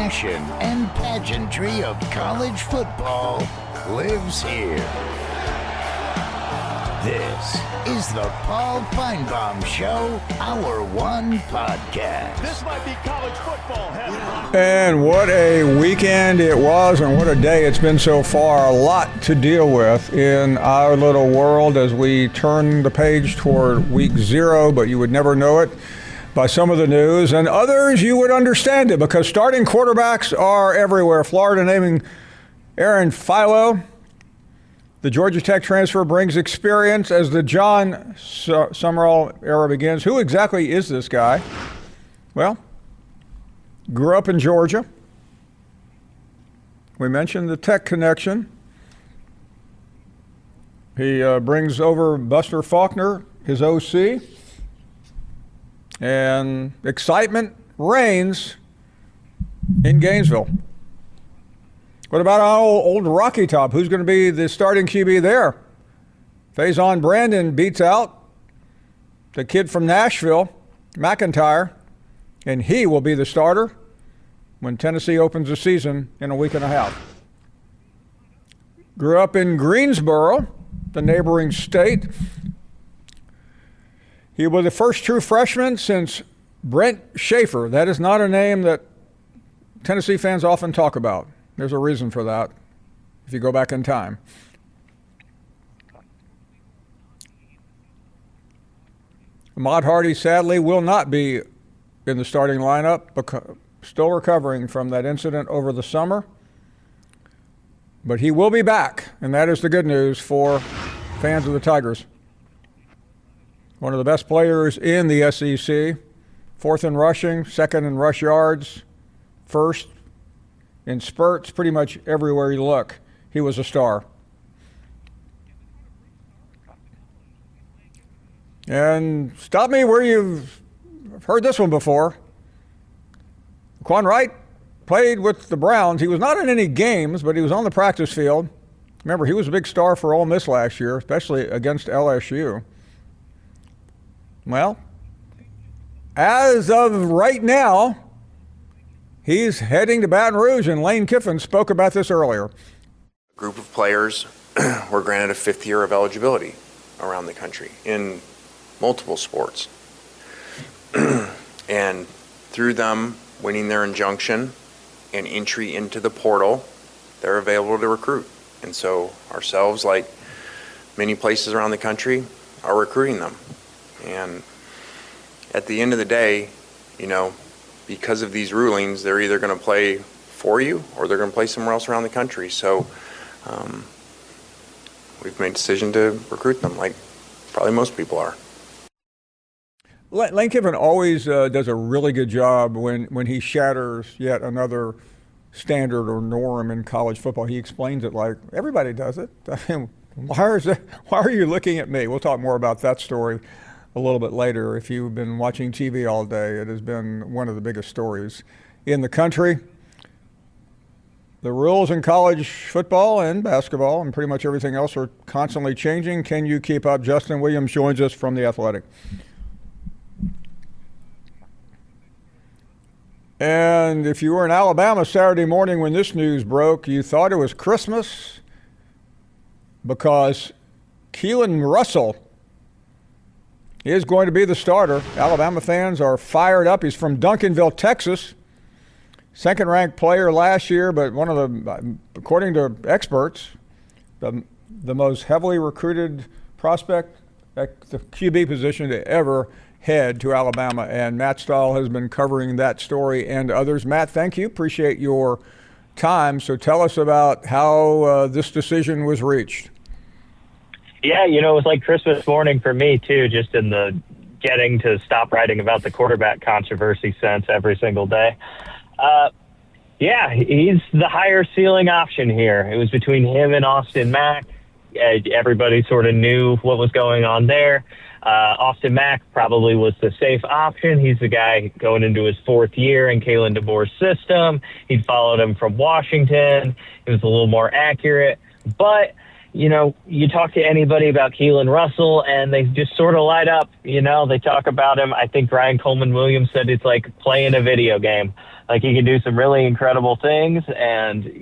passion and pageantry of college football lives here. This is the Paul Feinbaum Show, Hour 1 podcast. This might be college football heaven. And what a weekend it was, and what a day it's been so far. A lot to deal with in our little world as we turn the page toward week 0, but you would never know it by some of the news, and others you would understand it because starting quarterbacks are everywhere. Florida naming Aaron Philo. The Georgia Tech transfer brings experience as the John Summerall era begins. Who exactly is this guy? Well, grew up in Georgia. We mentioned the Tech connection. He brings over Buster Faulkner, his OC, and excitement reigns in Gainesville. What about our old Rocky Top? Who's going to be the starting QB there? Faison Brandon beats out the kid from Nashville, McIntyre, and he will be the starter when Tennessee opens the season in a week and a half. Grew up in Greensboro, the neighboring state. He was the first true freshman since Brent Schaefer. That is not a name that Tennessee fans often talk about. There's a reason for that if you go back in time. Ahmad Hardy, sadly, will not be in the starting lineup, still recovering from that incident over the summer. But he will be back, and that is the good news for fans of the Tigers. One of the best players in the SEC, 4th in rushing, 2nd in rush yards, 1st in spurts, pretty much everywhere you look. He was a star. And stop me where you've heard this one before. Quan Wright played with the Browns. He was not in any games, but he was on the practice field. Remember, he was a big star for Ole Miss last year, especially against LSU. Well, as of right now, he's heading to Baton Rouge, and Lane Kiffin spoke about this earlier. A group of players were granted a 5th year of eligibility around the country in multiple sports. And through them winning their injunction and entry into the portal, they're available to recruit. And so ourselves, like many places around the country, are recruiting them. And at the end of the day, you know, because of these rulings, they're either going to play for you or they're going to play somewhere else around the country. So we've made a decision to recruit them, like probably most people are. Lane Kiffin always does a really good job when he shatters yet another standard or norm in college football. He explains it like everybody does it. Why are you looking at me? We'll talk more about that story a little bit later. If you've been watching TV all day, it has been one of the biggest stories in the country. The rules in college football and basketball and pretty much everything else are constantly changing. Can you keep up? Justin Williams joins us from The Athletic. And if you were in Alabama Saturday morning when this news broke, you thought it was Christmas because Keelon Russell is going to be the starter. Alabama fans are fired up. He's from Duncanville, Texas. 2nd-ranked player last year, but one of the, according to experts, the most heavily recruited prospect at the QB position to ever head to Alabama. And Matt Stahl has been covering that story and others. Matt, thank you. Appreciate your time. So tell us about how this decision was reached. Yeah, you know, it was like Christmas morning for me, too, just in the getting to stop writing about the quarterback controversy sense every single day. Yeah, he's the higher ceiling option here. It was between him and Austin Mack. Everybody sort of knew what was going on there. Austin Mack probably was the safe option. He's the guy going into his 4th year in Kalen DeBoer's system. He'd followed him from Washington. It was a little more accurate. But you talk to anybody about Keelon Russell and they just sort of light up. They talk about him. I think Ryan Coleman-Williams said it's like playing a video game. Like he can do some really incredible things. And,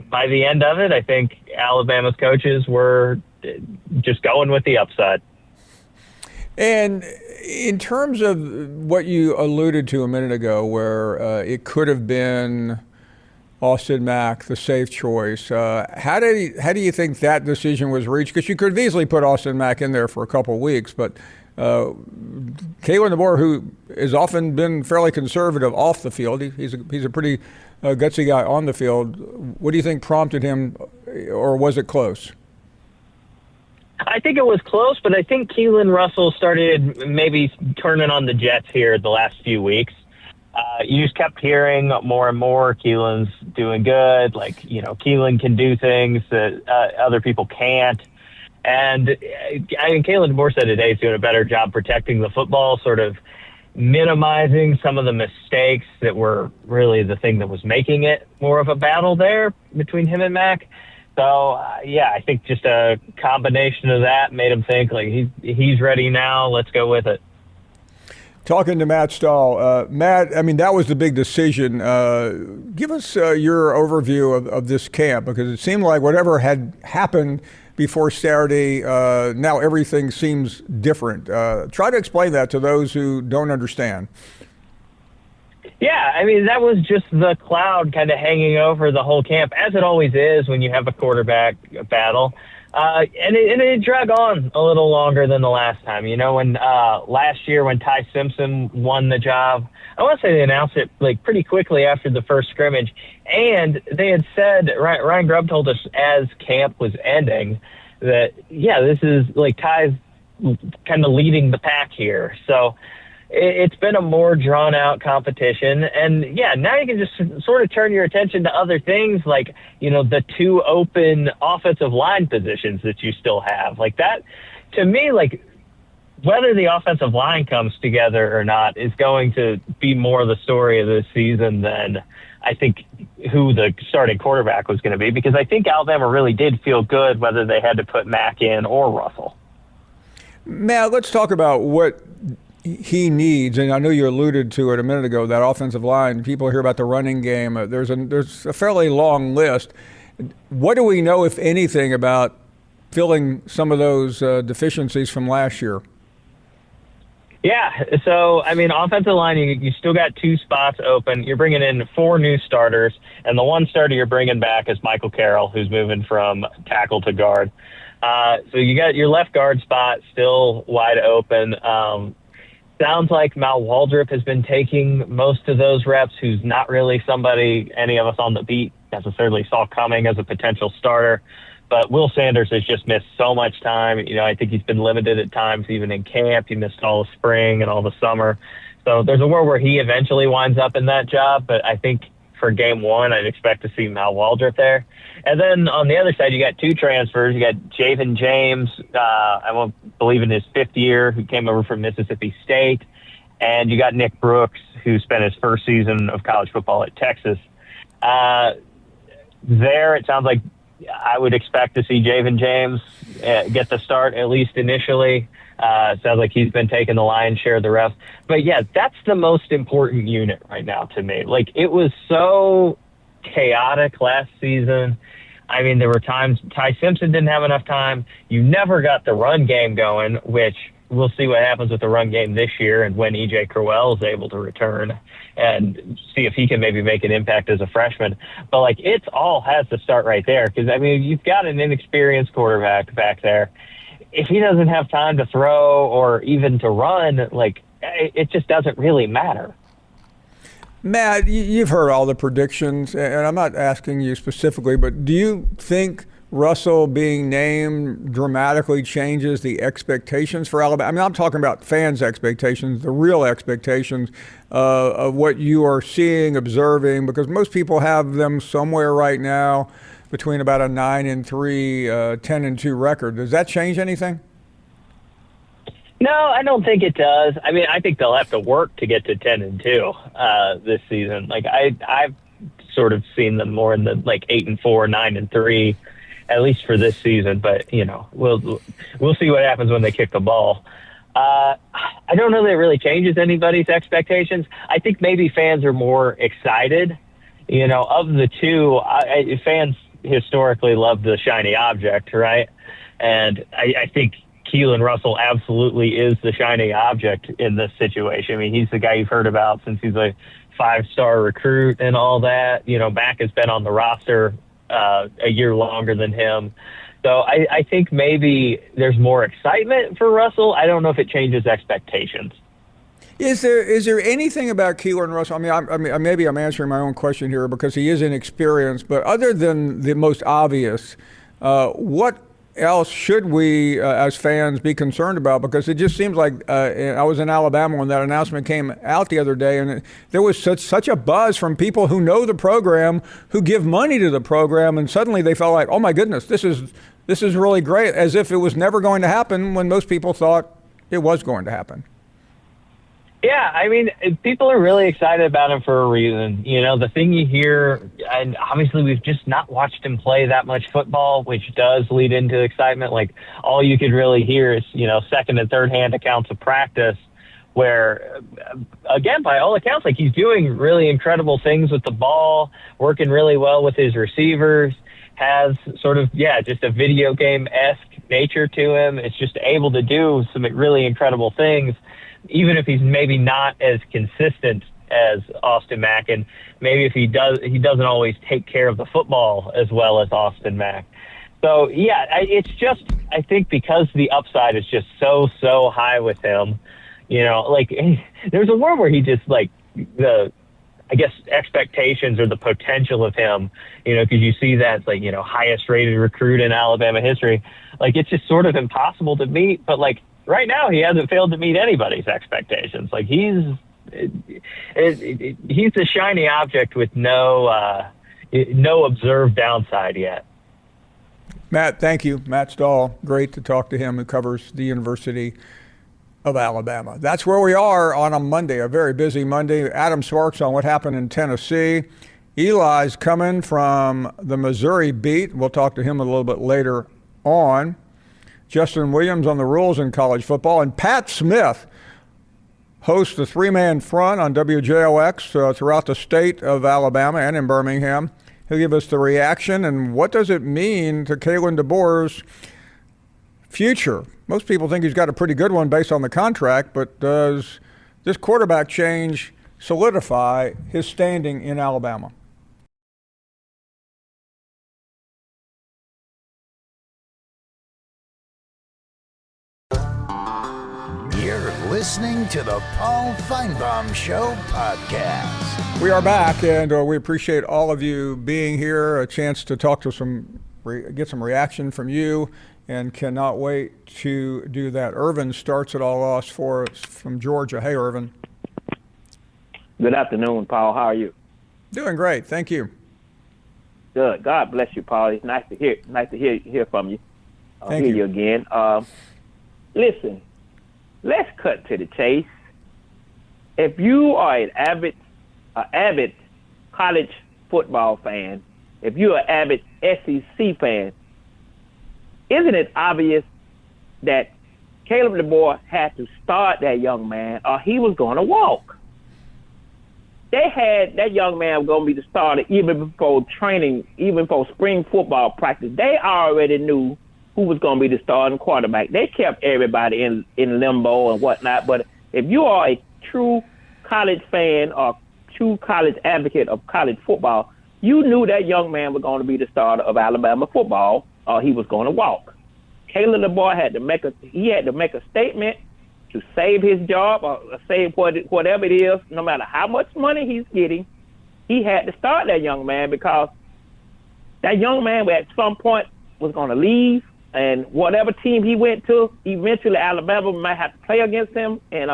by the end of it, I think Alabama's coaches were just going with the upside. And in terms of what you alluded to a minute ago, where it could have been Austin Mack, the safe choice, how do you think that decision was reached? Because you could have easily put Austin Mack in there for a couple of weeks, but Kalen DeBoer, who has often been fairly conservative off the field, he's a pretty gutsy guy on the field. What do you think prompted him, or was it close? I think it was close, but I think Keelon Russell started maybe turning on the Jets here the last few weeks. You just kept hearing more and more Keelan's doing good. Like, Keelon can do things that other people can't. And Kalen DeBoer said today he's doing a better job protecting the football, sort of minimizing some of the mistakes that were really the thing that was making it more of a battle there between him and Mac. So, I think just a combination of that made him think, like, he's ready now. Let's go with it. Talking to Matt Stahl. Matt, that was the big decision. Give us your overview of this camp, because it seemed like whatever had happened before Saturday, now everything seems different. Try to explain that to those who don't understand. Yeah, that was just the cloud kind of hanging over the whole camp, as it always is when you have a quarterback battle. And it dragged on a little longer than the last time. When last year when Ty Simpson won the job, I want to say they announced it like pretty quickly after the first scrimmage. And they had said, Ryan Grubb told us as camp was ending that, this is like Ty's kind of leading the pack here. So it's been a more drawn-out competition. And, now you can just sort of turn your attention to other things like, the two open offensive line positions that you still have. Like that, to me, like whether the offensive line comes together or not is going to be more the story of this season than I think who the starting quarterback was going to be, because I think Alabama really did feel good whether they had to put Mack in or Russell. Matt, let's talk about what he needs, and I know you alluded to it a minute ago, that offensive line. People hear about the running game. There's a fairly long list. What do we know, if anything, about filling some of those deficiencies from last year? Yeah, so, offensive line, you still got two spots open. You're bringing in 4 new starters, and the one starter you're bringing back is Michael Carroll, who's moving from tackle to guard. So you got your left guard spot still wide open. Sounds like Mal Waldrop has been taking most of those reps, who's not really somebody any of us on the beat necessarily saw coming as a potential starter. But Will Sanders has just missed so much time. I think he's been limited at times, even in camp. He missed all the spring and all the summer. So there's a world where he eventually winds up in that job. But I think for game one, I'd expect to see Mal Waldrop there. And then on the other side, you got 2 transfers. You got Javen James, I won't believe in his 5th year, who came over from Mississippi State. And you got Nick Brooks, who spent his first season of college football at Texas. There, it sounds like I would expect to see Javen James get the start, at least initially. It sounds like he's been taking the lion's share of the reps. But, that's the most important unit right now to me. Like, it was so chaotic last season. There were times Ty Simpson didn't have enough time. You never got the run game going, which we'll see what happens with the run game this year and when E.J. Crowell is able to return and see if he can maybe make an impact as a freshman. But, it's all has to start right there because, you've got an inexperienced quarterback back there. If he doesn't have time to throw or even to run, it just doesn't really matter. Matt, you've heard all the predictions, and I'm not asking you specifically, but do you think Russell being named dramatically changes the expectations for Alabama? I'm talking about fans' expectations, the real expectations of what you are seeing, observing, because most people have them somewhere right now between about a 9-3, 10-2 record. Does that change anything? No, I don't think it does. I think they'll have to work to get to 10-2 this season. I've sort of seen them more in the 8-4, 9-3 at least for this season. But we'll see what happens when they kick the ball. I don't know that it really changes anybody's expectations. I think maybe fans are more excited. Of the two, fans historically love the shiny object, right? And I think Keelon Russell absolutely is the shining object in this situation. I mean, he's the guy you've heard about since he's a 5-star recruit and all that. Mac has been on the roster a year longer than him. So I think maybe there's more excitement for Russell. I don't know if it changes expectations. Is there anything about Keelon Russell? I mean, maybe I'm answering my own question here because he is inexperienced. But other than the most obvious, what else should we, as fans, be concerned about? Because it just seems like I was in Alabama when that announcement came out the other day, and there was such a buzz from people who know the program, who give money to the program, and suddenly they felt like, oh my goodness, this is really great, as if it was never going to happen when most people thought it was going to happen. Yeah, I mean, people are really excited about him for a reason. The thing you hear, and obviously we've just not watched him play that much football, which does lead into excitement. Like, all you could really hear is, second and third hand accounts of practice where, again, by all accounts, like, he's doing really incredible things with the ball, working really well with his receivers, has sort of, just a video game-esque nature to him. It's just able to do some really incredible things, even if he's maybe not as consistent as Austin Mack, and maybe if he doesn't always take care of the football as well as Austin Mack. So it's just, I think because the upside is just so high with him, there's a world where he just expectations or the potential of him, because you see that highest rated recruit in Alabama history. It's just sort of impossible to meet, but right now he hasn't failed to meet anybody's expectations. He's the shiny object with no observed downside yet. Matt, thank you. Matt Stahl, great to talk to him, who covers the University of Alabama. That's where we are on a Monday, a very busy Monday. Adam Sparks on what happened in Tennessee. Eli's coming from the Missouri beat. We'll talk to him a little bit later on. Justin Williams on the rules in college football. And Pat Smith hosts the three-man front on WJOX throughout the state of Alabama and in Birmingham. He'll give us the reaction and what does it mean to Kalen DeBoer's future. Most people think he's got a pretty good one based on the contract, but does this quarterback change solidify his standing in Alabama? You're listening to the Paul Feinbaum Show podcast. We are back, and we appreciate all of you being here, a chance to talk to get some reaction from you, and cannot wait to do that. Irvin starts it all off for us from Georgia. Hey, Irvin. Good afternoon, Paul. How are you? Doing great, thank you. Good. God bless you, Paul. It's nice to hear from you. Thank you again. Listen, let's cut to the chase. If you are an avid college football fan, if you're an avid SEC fan, isn't it obvious that Caleb DeBoer had to start that young man or he was going to walk? They had that young man going to be the starter even before training, even before spring football practice. They already knew who was going to be the starting quarterback. They kept everybody in limbo and whatnot. But if you are a true college fan or true college advocate of college football, you knew that young man was going to be the starter of Alabama football or he was going to walk. Caleb DeBoer had to make a statement to save his job or save whatever it is, no matter how much money he's getting. He had to start that young man because that young man at some point was going to leave, and whatever team he went to, eventually Alabama might have to play against him, and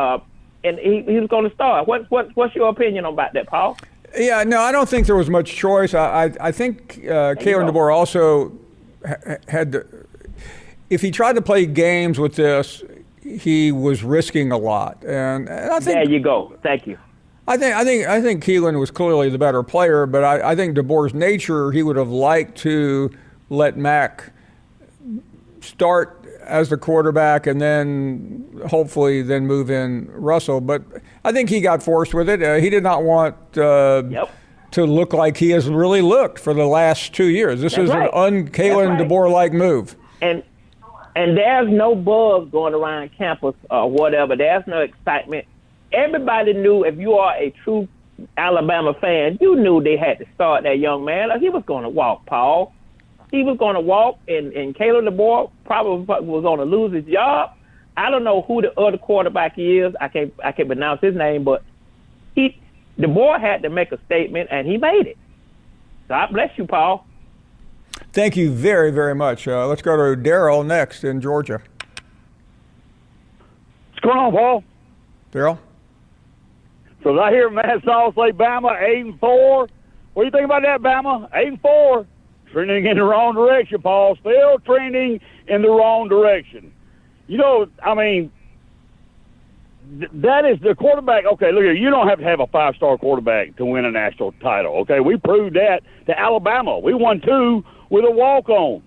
he was going to start. What's your opinion about that, Paul? Yeah, no, I don't think there was much choice. I think Kalen DeBoer also had if he tried to play games with this, he was risking a lot. And I think there you go. Thank you. I think Keelan was clearly the better player, but I think DeBoer's nature, he would have liked to let Mac start as the quarterback and then hopefully then move in Russell. But I think he got forced with it. He did not want to look like he has really looked for the last 2 years. This is an un-Kalen DeBoer-like move. And there's no buzz going around campus or whatever. There's no excitement. Everybody knew, if you are a true Alabama fan, you knew they had to start that young man. He was going to walk, Paul. He was going to walk, and Keelon DeBoer probably was going to lose his job. I don't know who the other quarterback is. I can't pronounce his name, but DeBoer had to make a statement, and he made it. God bless you, Paul. Thank you very, very much. Let's go to Daryl next in Georgia. What's going on, Paul? Daryl? So I hear Matt Stahl say Bama 8-4. What do you think about that, Bama? 8-4. Trending in the wrong direction, Paul. Still trending in the wrong direction. You know, I mean, that is the quarterback. Okay, look here. You don't have to have a 5-star quarterback to win a national title. Okay, we proved that to Alabama. We won 2 with a walk-on.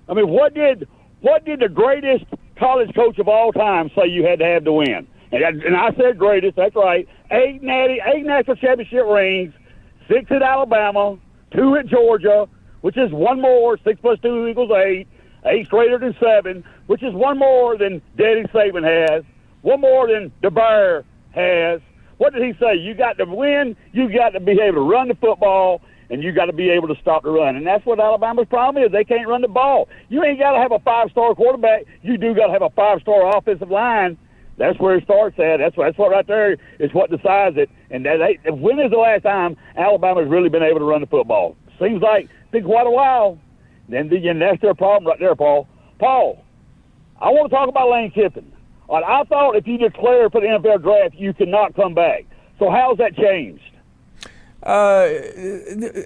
I mean, what did the greatest college coach of all time say you had to have to win? And I said greatest. That's right. 8 national championship rings, 6 at Alabama, 2 at Georgia, which is 1 more. 6 plus 2 equals 8. 8's greater than 7, which is 1 more than Daddy Saban has. 1 more than DeBear has. What did he say? You got to win. You got to be able to run the football, and you got to be able to stop the run. And that's what Alabama's problem is. They can't run the ball. You ain't got to have a 5-star quarterback. You do got to have a 5-star offensive line. That's where it starts at. That's what right there is what decides it. And when is the last time Alabama's really been able to run the football? Seems like it's been quite a while. And that's their problem right there, Paul. Paul, I want to talk about Lane Kiffin. I thought if you declare for the NFL draft, you could not come back. So how's that changed?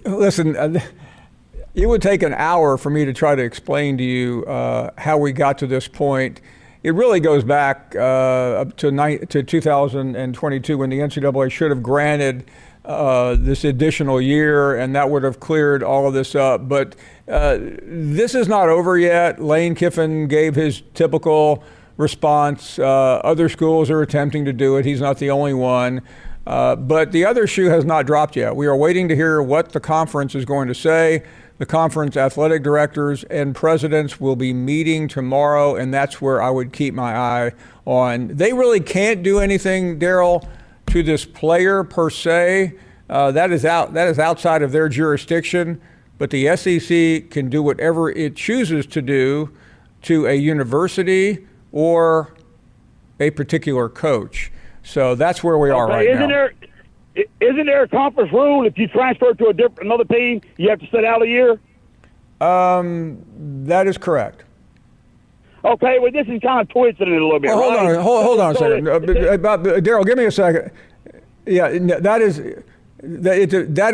Listen, it would take an hour for me to try to explain to you how we got to this point. It really goes back up to 2022 when the NCAA should have granted this additional year, and that would have cleared all of this up. But this is not over yet. Lane Kiffin gave his typical response. Other schools are attempting to do it. He's not the only one. But the other shoe has not dropped yet. We are waiting to hear what the conference is going to say. The conference athletic directors and presidents will be meeting tomorrow, and that's where I would keep my eye on. They really can't do anything, Daryl, to this player per se. That is outside of their jurisdiction. But the SEC can do whatever it chooses to do to a university or a particular coach. So that's where we are right now. Isn't there a conference rule if you transfer to another team, you have to sit out a year? That is correct. Okay, well, this is kind of twisting it a little bit. Well, right? hold on a second. Daryl, give me a second. Yeah, that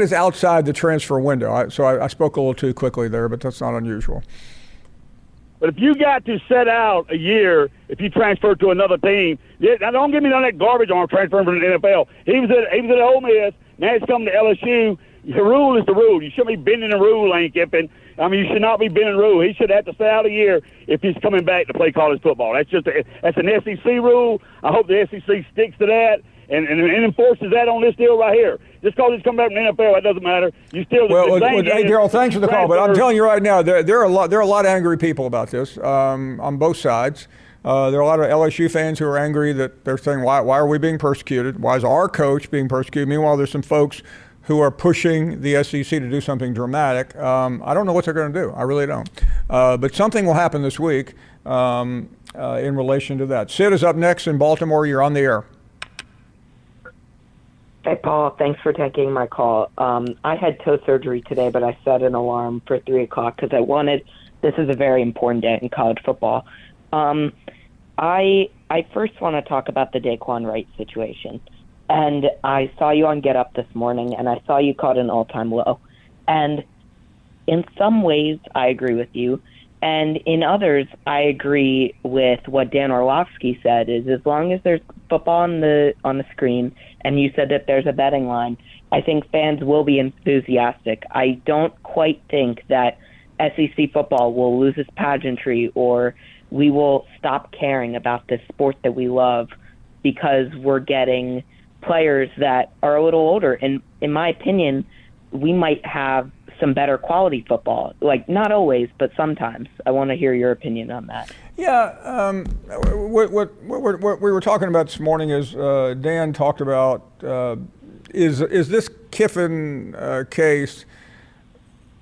is outside the transfer window. I spoke a little too quickly there, but that's not unusual. But if you got to set out a year, if you transfer to another team, now don't give me none of that garbage on transferring from the NFL. He was at Ole Miss. Now he's coming to LSU. The rule is the rule. You shouldn't be bending the rule, Lane Kiffin. I mean, you should not be bending the rule. He should have to stay out a year if he's coming back to play college football. That's an SEC rule. I hope the SEC sticks to that and enforces that on this deal right here. Just because he's coming back from the NFL, it doesn't matter. You still hey, Daryl, thanks for the call, but I'm telling you right now, there are a lot of angry people about this on both sides. There are a lot of LSU fans who are angry that they're saying, why are we being persecuted? Why is our coach being persecuted? Meanwhile, there's some folks who are pushing the SEC to do something dramatic. I don't know what they're going to do. I really don't. But something will happen this week in relation to that. Sid is up next in Baltimore. You're on the air. Hey, Paul. Thanks for taking my call. I had toe surgery today, but I set an alarm for 3 o'clock because this is a very important day in college football. I first want to talk about the Daquan Wright situation. And I saw you on Get Up this morning, and I saw you caught an all-time low. And in some ways, I agree with you. And in others, I agree with what Dan Orlovsky said, is as long as there's football on the screen, and you said that there's a betting line, I think fans will be enthusiastic. I don't quite think that SEC football will lose its pageantry, or we will stop caring about this sport that we love because we're getting players that are a little older. And in my opinion, we might have some better quality football. Like, not always, but sometimes. I want to hear your opinion on that. Yeah, what we were talking about this morning is Dan talked about is this Kiffin case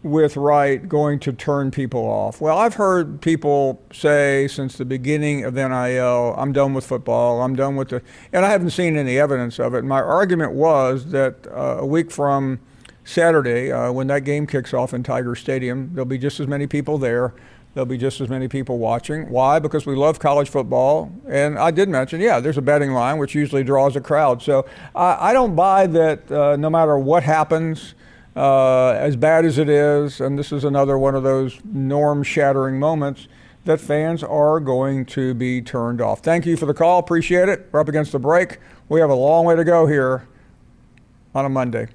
with Wright going to turn people off? Well, I've heard people say since the beginning of NIL, I'm done with football, I'm done with and I haven't seen any evidence of it. My argument was that a week from Saturday, when that game kicks off in Tiger Stadium, there'll be just as many people there. There'll be just as many people watching. Why? Because we love college football. And I did mention, there's a betting line, which usually draws a crowd. So I don't buy that no matter what happens, as bad as it is, and this is another one of those norm-shattering moments, that fans are going to be turned off. Thank you for the call. Appreciate it. We're up against the break. We have a long way to go here on a Monday.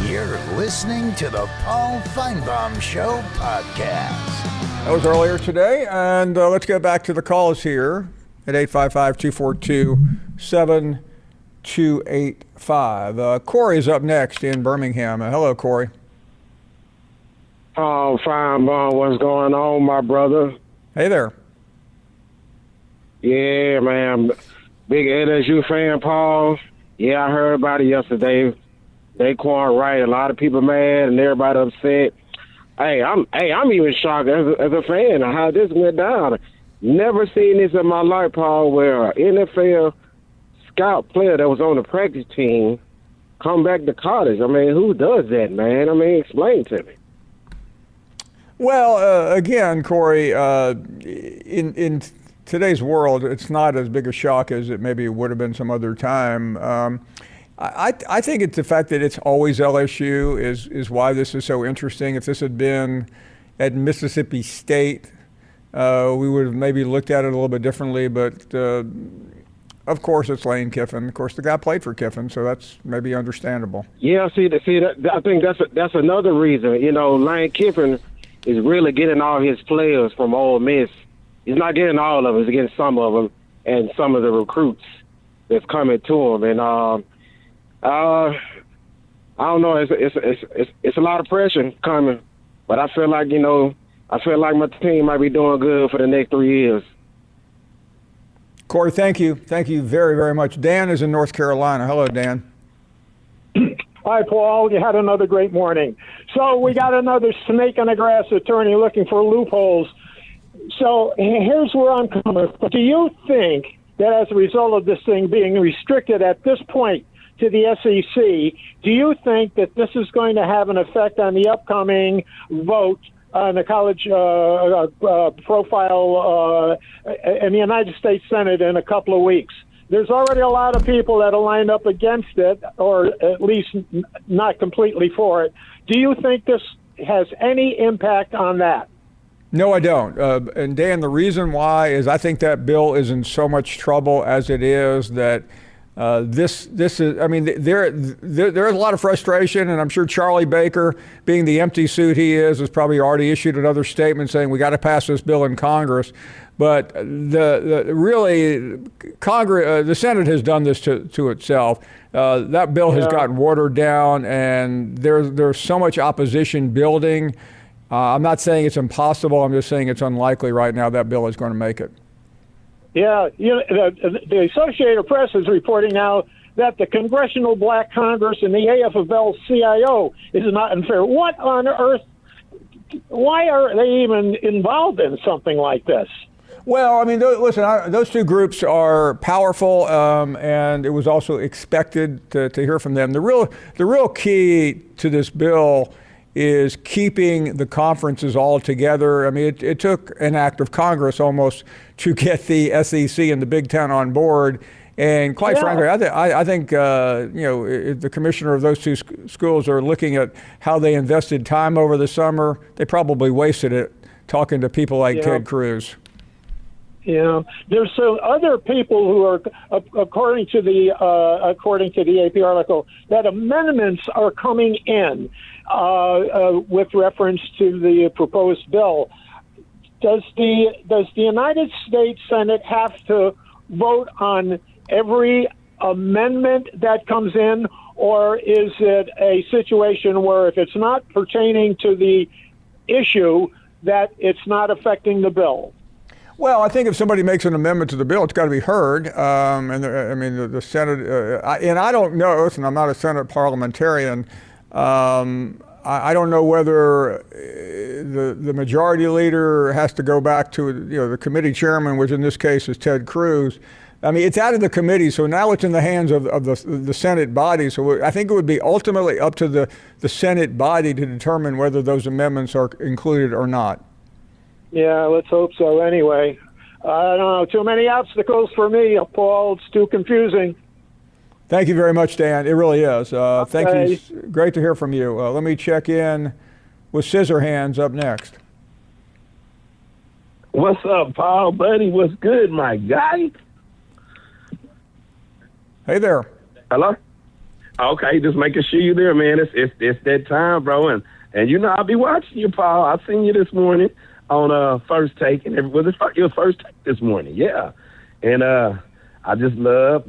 You're listening to the Paul Feinbaum Show podcast. That was earlier today, and let's get back to the calls here at 855-242-7285. Corey's up next in Birmingham. Hello, Corey. Oh, Feinbaum, what's going on, my brother? Hey there. Yeah, man, big LSU fan, Paul. Yeah, I heard about it yesterday. Daquan Wright, a lot of people mad and everybody upset. Hey, I'm even shocked as a fan of how this went down. Never seen this in my life, Paul, where an NFL scout player that was on the practice team come back to college. I mean, who does that, man? I mean, explain to me. Well, again, Corey, in today's world, it's not as big a shock as it maybe would have been some other time. I think it's the fact that it's always LSU is why this is so interesting. If this had been at Mississippi State, we would have maybe looked at it a little bit differently. But of course, it's Lane Kiffin. Of course, the guy played for Kiffin, so that's maybe understandable. Yeah, I think that's another reason. You know, Lane Kiffin is really getting all his players from Ole Miss. He's not getting all of them; he's getting some of them and some of the recruits that's coming to him. And I don't know. It's a lot of pressure coming, but I feel like my team might be doing good for the next 3 years. Corey, thank you very, very much. Dan is in North Carolina. Hello, Dan. Hi, Paul. You had another great morning. So we got another snake in the grass attorney looking for loopholes. So here's where I'm coming from. Do you think that as a result of this thing being restricted at this point to the SEC, do you think that this is going to have an effect on the upcoming vote on the college profile in the United States Senate in a couple of weeks? There's already a lot of people that are lined up against it, or at least not completely for it. Do you think this has any impact on that? No, I don't. And Dan, the reason why is I think that bill is in so much trouble as it is that this is, I mean, there's a lot of frustration, and I'm sure Charlie Baker, being the empty suit he is, has probably already issued another statement saying we got to pass this bill in Congress. But the Senate has done this to itself. That bill has gotten watered down, and there's so much opposition building. I'm not saying it's impossible. I'm just saying it's unlikely right now that bill is going to make it. Yeah, the Associated Press is reporting now that the Congressional Black Congress and the AFL-CIO is not unfair. What on earth? Why are they even involved in something like this? Well, I mean, those two groups are powerful, and it was also expected to hear from them. The real key to this bill is keeping the conferences all together. I mean, it took an act of Congress almost to get the SEC and the Big Ten on board. And quite frankly, I think the commissioner of those two schools are looking at how they invested time over the summer. They probably wasted it talking to people like Ted Cruz. Yeah, there's other people who are, according to the AP article, that amendments are coming in with reference to the proposed bill. Does the United States Senate have to vote on every amendment that comes in, or is it a situation where if it's not pertaining to the issue, that it's not affecting the bill? Well, I think if somebody makes an amendment to the bill, it's got to be heard. The Senate, and I don't know, and I'm not a Senate parliamentarian, I don't know whether the majority leader has to go back to, the committee chairman, which in this case is Ted Cruz. I mean, it's out of the committee, so now it's in the hands of the Senate body. So I think it would be ultimately up to the Senate body to determine whether those amendments are included or not. Yeah, let's hope so anyway. I don't know, too many obstacles for me, Paul. It's too confusing. Thank you very much, Dan. It really is. Okay. Thank you. Great to hear from you. Let me check in with Scissorhands up next. What's up, Paul, buddy? What's good, my guy? Hey there. Hello? Okay, just making sure you're there, man. It's that time, bro. And I'll be watching you, Paul. I seen you this morning on First Take, and it was your first take this morning, yeah. And I just love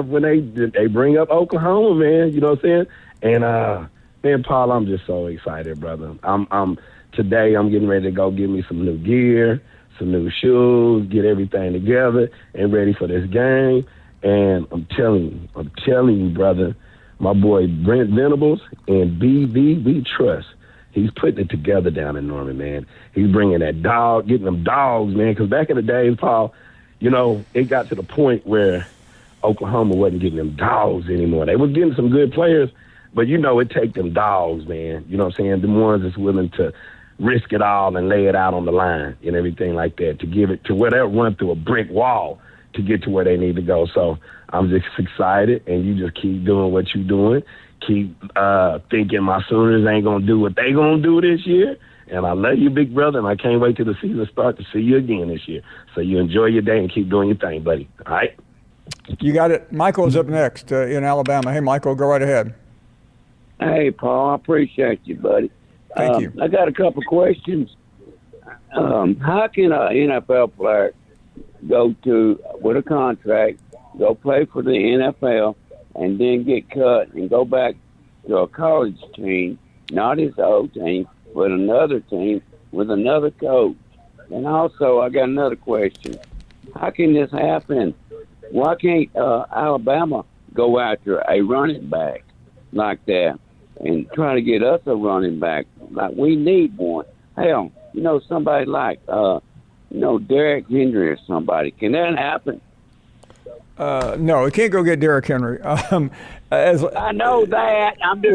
when they bring up Oklahoma, man. You know what I'm saying? And man, Paul, I'm just so excited, brother. Today I'm getting ready to go get me some new gear, some new shoes, get everything together and ready for this game. And I'm telling you, brother, my boy Brent Venables and BV Trust, he's putting it together down in Norman, man. He's bringing that dog, getting them dogs, man. Because back in the days, Paul, it got to the point where Oklahoma wasn't getting them dogs anymore. They were getting some good players, but it take them dogs, man. You know what I'm saying? The ones that's willing to risk it all and lay it out on the line and everything like that to give it to where they'll run through a brick wall to get to where they need to go. So I'm just excited, and you just keep doing what you're doing. Keep thinking my Sooners ain't going to do what they going to do this year. And I love you, big brother, and I can't wait till the season starts to see you again this year. So you enjoy your day and keep doing your thing, buddy. All right? You got it. Michael's up next in Alabama. Hey, Michael, go right ahead. Hey, Paul, I appreciate you, buddy. Thank you. I got a couple questions. How can an NFL player go with a contract, go play for the NFL, and then get cut and go back to a college team, not his old team, but another team with another coach? And also, I got another question. How can this happen? Why can't Alabama go after a running back like that and try to get us a running back? Like, we need one. Hell, somebody like, Derrick Henry or somebody. Can that happen? No, we can't go get Derrick Henry. I know that. I'm just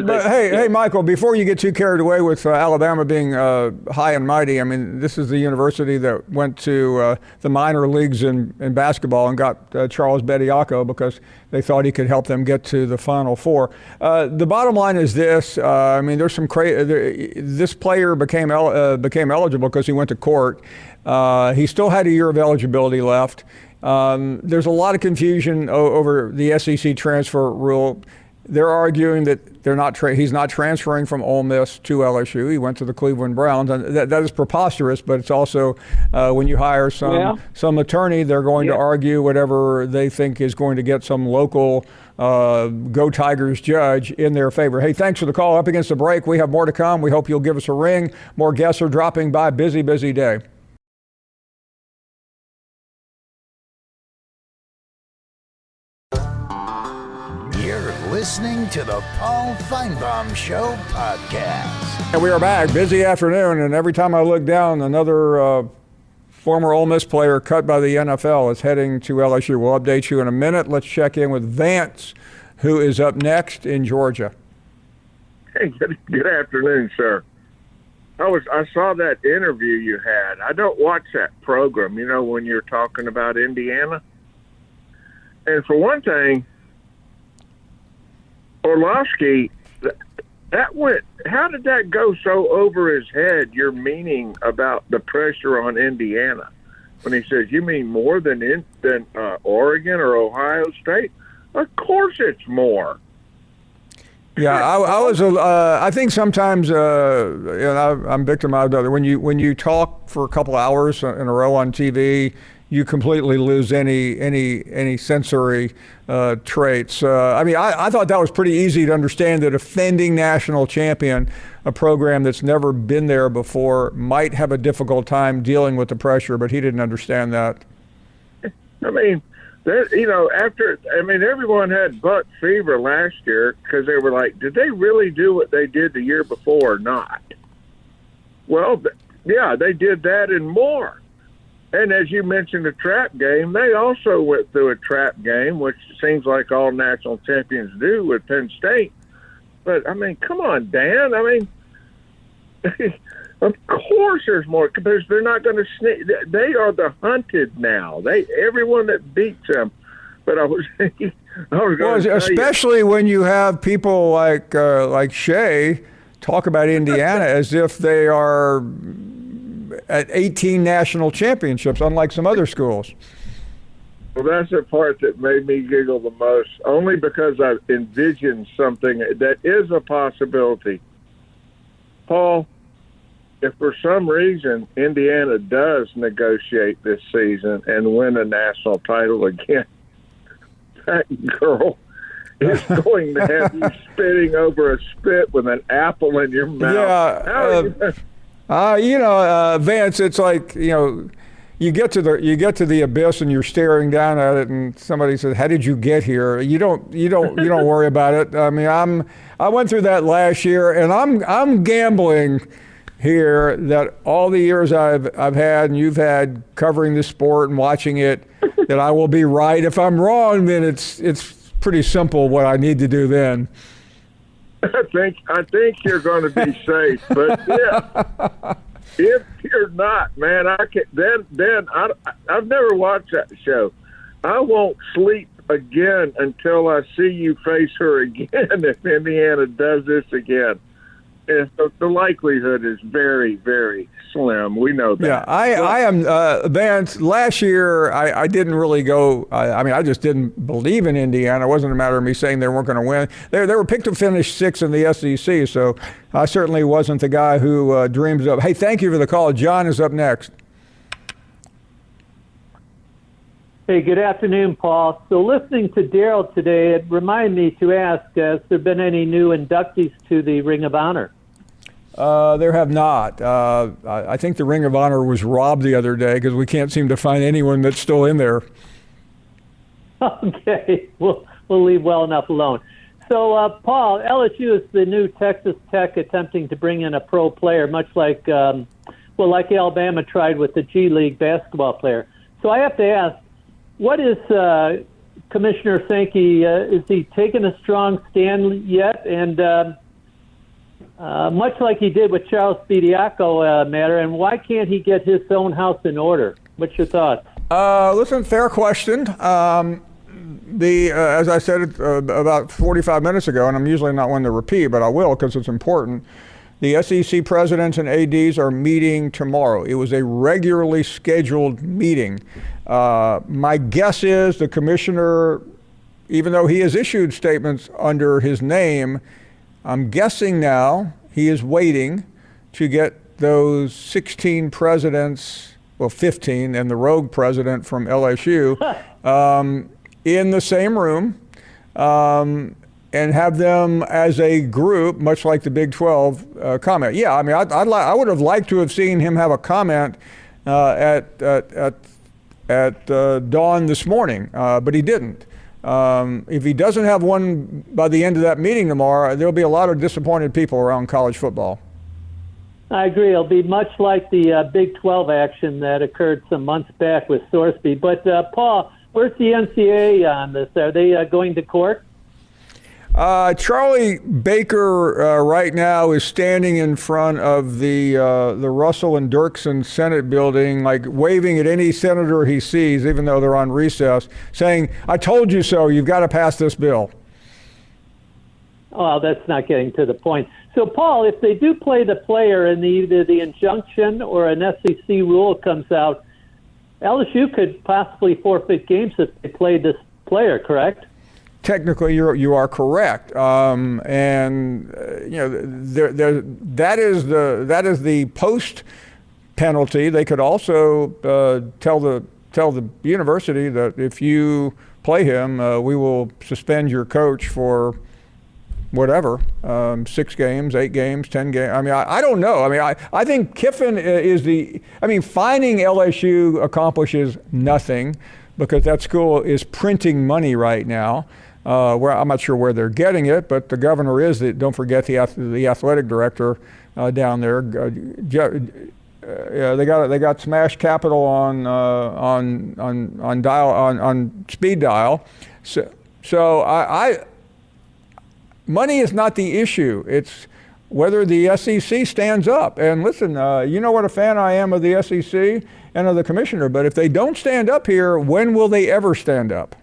but hey, Michael, before you get too carried away with Alabama being high and mighty, I mean, this is the university that went to the minor leagues in basketball and got Charles Bediako because they thought he could help them get to the Final Four. The bottom line is this: there's some this player became eligible because he went to court. He still had a year of eligibility left. There's a lot of confusion over the SEC transfer rule. They're arguing that he's not transferring from Ole Miss to LSU. He went to the Cleveland Browns, and that is preposterous. But it's also when you hire some attorney, they're going to argue whatever they think is going to get some local Go Tigers judge in their favor. Hey, thanks for the call. Up against the break, we have more to come. We hope you'll give us a ring. More guests are dropping by. Busy day. Listening to the Paul Feinbaum Show podcast. And we are back. Busy afternoon, and every time I look down, another former Ole Miss player cut by the NFL is heading to LSU. We'll update you in a minute. Let's check in with Vance, who is up next in Georgia. Hey, good afternoon, sir. I saw that interview you had. I don't watch that program, when you're talking about Indiana. And for one thing, Orlovsky, how did that go so over his head, your meaning about the pressure on Indiana? when he says, "You mean more than Oregon or Ohio State?" Of course, it's more. Yeah, I was. I think sometimes, I'm victimized of it. When you talk for a couple hours in a row on TV, you completely lose any sensory traits. I thought that was pretty easy to understand. That defending national champion, a program that's never been there before, might have a difficult time dealing with the pressure, but he didn't understand that. I mean, everyone had buck fever last year because they were like, did they really do what they did the year before or not? Well, yeah, they did that and more. And as you mentioned, the trap game, they also went through a trap game, which seems like all national champions do with Penn State. But, I mean, come on, Dan. I mean, of course there's more because they're not going to sneak. They are the hunted now. Everyone that beats them. But I was going to especially when you have people like Shea talk about Indiana as if they are at 18 national championships, unlike some other schools. Well, that's the part that made me giggle the most, only because I envisioned something that is a possibility. Paul, if for some reason Indiana does negotiate this season and win a national title again, that girl is going to have you spitting over a spit with an apple in your mouth. Yeah, Vance, it's like, you get to the abyss and you're staring down at it, and somebody says, "How did you get here?" You don't worry about it. I mean, I went through that last year, and I'm gambling here that all the years I've had and you've had covering the sport and watching it, that I will be right. If I'm wrong, then it's pretty simple what I need to do then. I think you're going to be safe, but if you're not, man, I've never watched that show. I won't sleep again until I see you face her again. If Indiana does this again, the likelihood is very, very slim. We know that. Yeah, I am, Vance, last year I didn't really go, I just didn't believe in Indiana. It wasn't a matter of me saying they weren't going to win. They were picked to finish 6th in the SEC, so I certainly wasn't the guy who dreams of. Hey, thank you for the call. John is up next. Hey, good afternoon, Paul. So listening to Daryl today, it reminded me to ask, has there been any new inductees to the Ring of Honor? There have not. I think the Ring of Honor was robbed the other day because we can't seem to find anyone that's still in there. Okay, we'll leave well enough alone. So, Paul, LSU is the new Texas Tech attempting to bring in a pro player, much like Alabama tried with the G League basketball player. So I have to ask, what is Commissioner Sankey? Is he taking a strong stand yet? And much like he did with Charles Bediaco matter, and why can't he get his own house in order? What's your thoughts? Listen, fair question. As I said about 45 minutes ago, and I'm usually not one to repeat, but I will because it's important, the SEC presidents and ADs are meeting tomorrow. It was a regularly scheduled meeting. My guess is the commissioner, even though he has issued statements under his name, I'm guessing now he is waiting to get those 16 presidents, well, 15, and the rogue president from LSU in the same room and have them as a group, much like the Big 12, comment. Yeah, I mean, I would have liked to have seen him have a comment at dawn this morning, but he didn't. If he doesn't have one by the end of that meeting tomorrow, there'll be a lot of disappointed people around college football. I agree. It'll be much like the Big 12 action that occurred some months back with Sorsby. But, Paul, where's the NCAA on this? Are they going to court? Charlie Baker right now is standing in front of the Russell and Dirksen Senate building, like waving at any senator he sees, even though they're on recess, saying, "I told you so, you've got to pass this bill." Well, that's not getting to the point. So, Paul, if they do play the player and either the injunction or an SEC rule comes out, LSU could possibly forfeit games if they played this player, correct? Technically, you are correct, and that is the post penalty. They could also tell the university that if you play him, we will suspend your coach for whatever, 6 games, 8 games, 10 games. I mean, I don't know. I mean, I think Kiffin is fining LSU accomplishes nothing because that school is printing money right now. Where I'm not sure where they're getting it, but the governor is. Don't forget the athletic director down there. They got smashed capital on speed dial. So money is not the issue. It's whether the SEC stands up. And listen, you know what a fan I am of the SEC and of the commissioner. But if they don't stand up here, when will they ever stand up?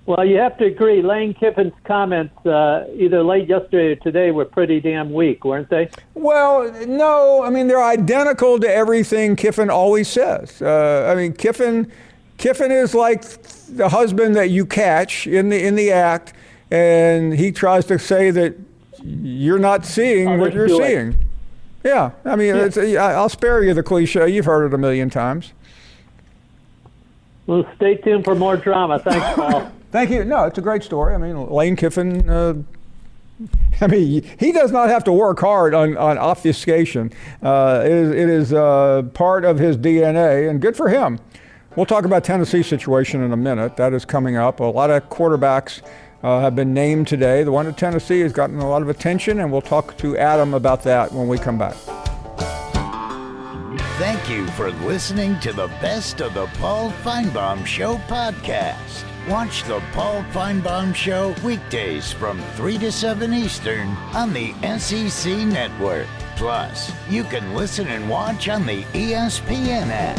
Well, you have to agree. Lane Kiffin's comments either late yesterday or today were pretty damn weak, weren't they? Well, no. I mean, they're identical to everything Kiffin always says. Kiffin is like the husband that you catch in the act, and he tries to say that you're not seeing what you're seeing. Yeah. I mean, I'll spare you the cliche. You've heard it a million times. Well, stay tuned for more drama. Thanks, Paul. Thank you. No, it's a great story. I mean, Lane Kiffin, he does not have to work hard on obfuscation. It is part of his DNA, and good for him. We'll talk about Tennessee's situation in a minute. That is coming up. A lot of quarterbacks have been named today. The one at Tennessee has gotten a lot of attention, and we'll talk to Adam about that when we come back. Thank you for listening to the Best of the Paul Feinbaum Show podcast. Watch the Paul Feinbaum Show weekdays from 3 to 7 Eastern on the SEC Network. Plus, you can listen and watch on the ESPN app.